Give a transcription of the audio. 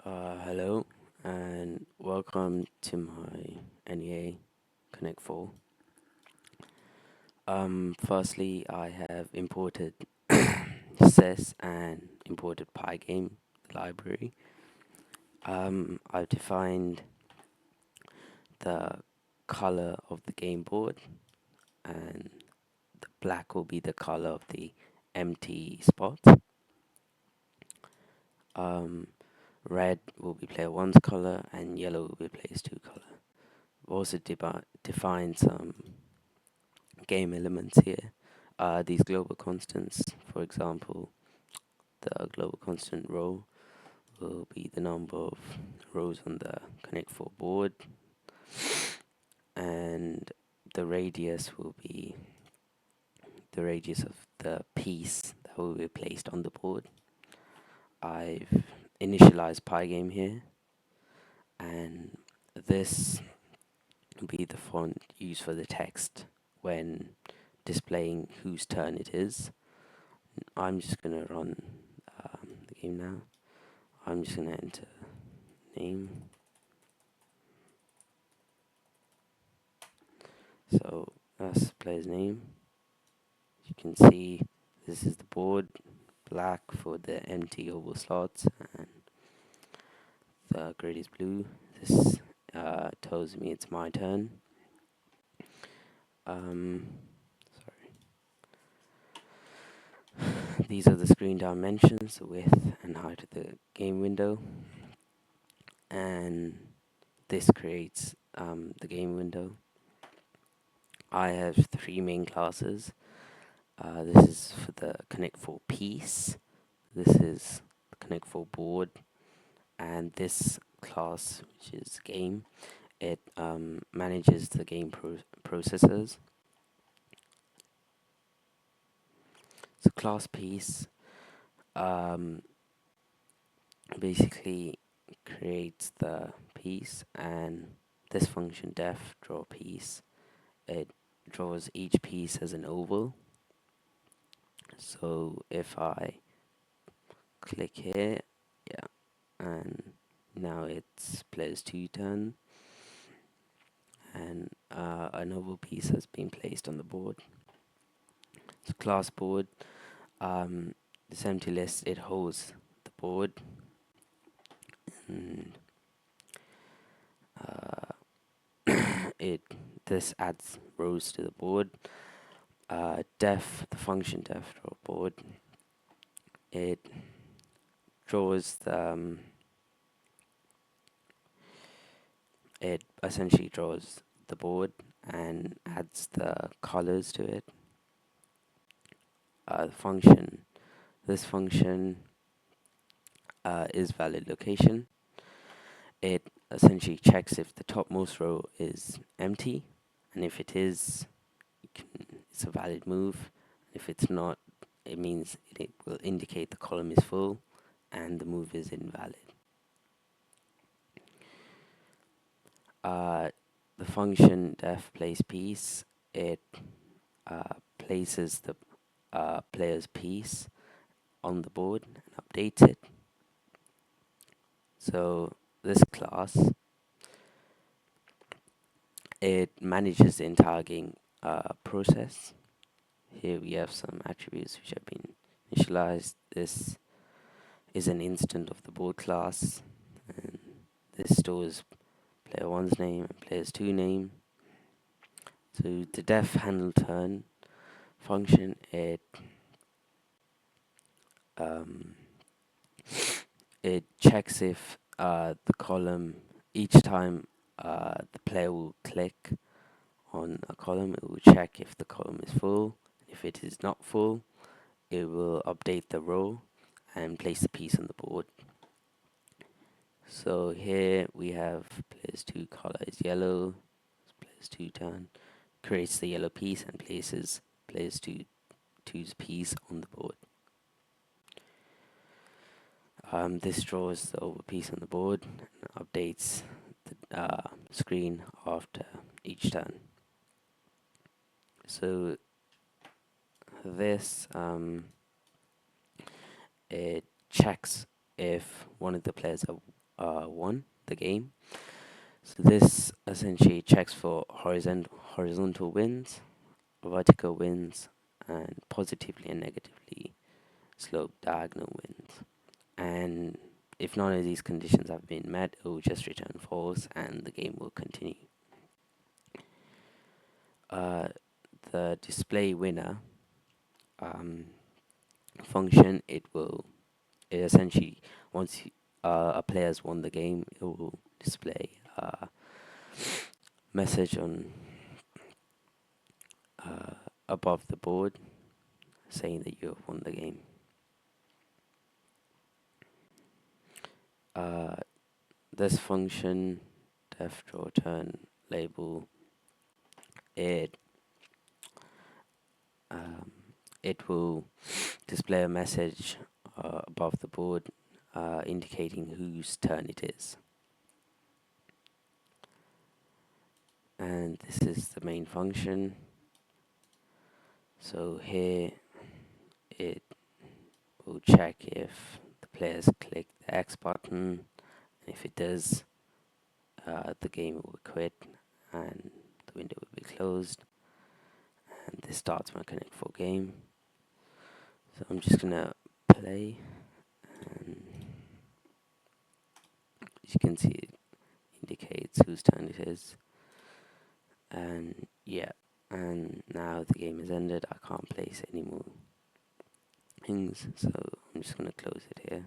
Hello and welcome to my NEA Connect 4. Firstly, I have imported SES and imported Pygame library. I've defined the color of the game board, and the black will be the color of the empty spot. Um, Red will be player 1's color, and yellow will be player 2's color. I've also defined some game elements here. These global constants, for example, the global constant row will be the number of rows on the Connect 4 board, and the radius will be the radius of the piece that will be placed on the board. I've initialized Pygame here, and this will be the font used for the text when displaying whose turn it is. I'm just gonna run the game now. I'm just gonna enter name. So that's the player's name. As you can see, this is the board, black for the empty oval slots, and the grid is blue. This tells me it's my turn. Sorry. These are the screen dimensions, the width and height of the game window, and this creates the game window. I have three main classes. This is for the Connect 4 piece. This is the Connect 4 board, and this class, which is game, it manages the game processors. So class piece basically creates the piece, and this function def draw piece, it draws each piece as an oval. So if I click here, yeah, and now it's player's 2 turn, and an oval piece has been placed on the board. So class board, this empty list, it holds the board, and this adds rows to the board. Def, the function def draw board, it draws the it essentially draws the board and adds the colors to it. This function is valid location. It essentially checks if the topmost row is empty, and if it is, it's a valid move. If it's not, it means it will indicate the column is full and the move is invalid. The function def place piece, it places the player's piece on the board and updates it. So this class, it manages the entire game process. Here we have some attributes which have been initialized. This is an instant of the board class, and this stores player 1's name and player's 2 name. So the def handle turn function, it checks if the column, each time the player will click on a column, it will check if the column is full. If it is not full, it will update the row and place the piece on the board. So here we have player's 2 color is yellow, player's 2 turn, creates the yellow piece and places player's 2's piece on the board. This draws the oval piece on the board and updates the screen after each turn. So this it checks if one of the players won the game. So this essentially checks for horizontal wins, vertical wins, and positively and negatively sloped diagonal wins. And if none of these conditions have been met, it will just return false and the game will continue. Uh, the display winner function, it essentially, once a player's won the game, it will display a message on above the board saying that you have won the game. Uh, this function, def draw turn label, it um, it will display a message above the board indicating whose turn it is. And this is the main function. So here it will check if the players click the X button, and if it does, the game will quit and the window will be closed, and this starts my Connect 4 game. So I'm just gonna play, and as you can see, it indicates whose turn it is. And yeah, and now the game is ended. I can't place any more things, so I'm just gonna close it here.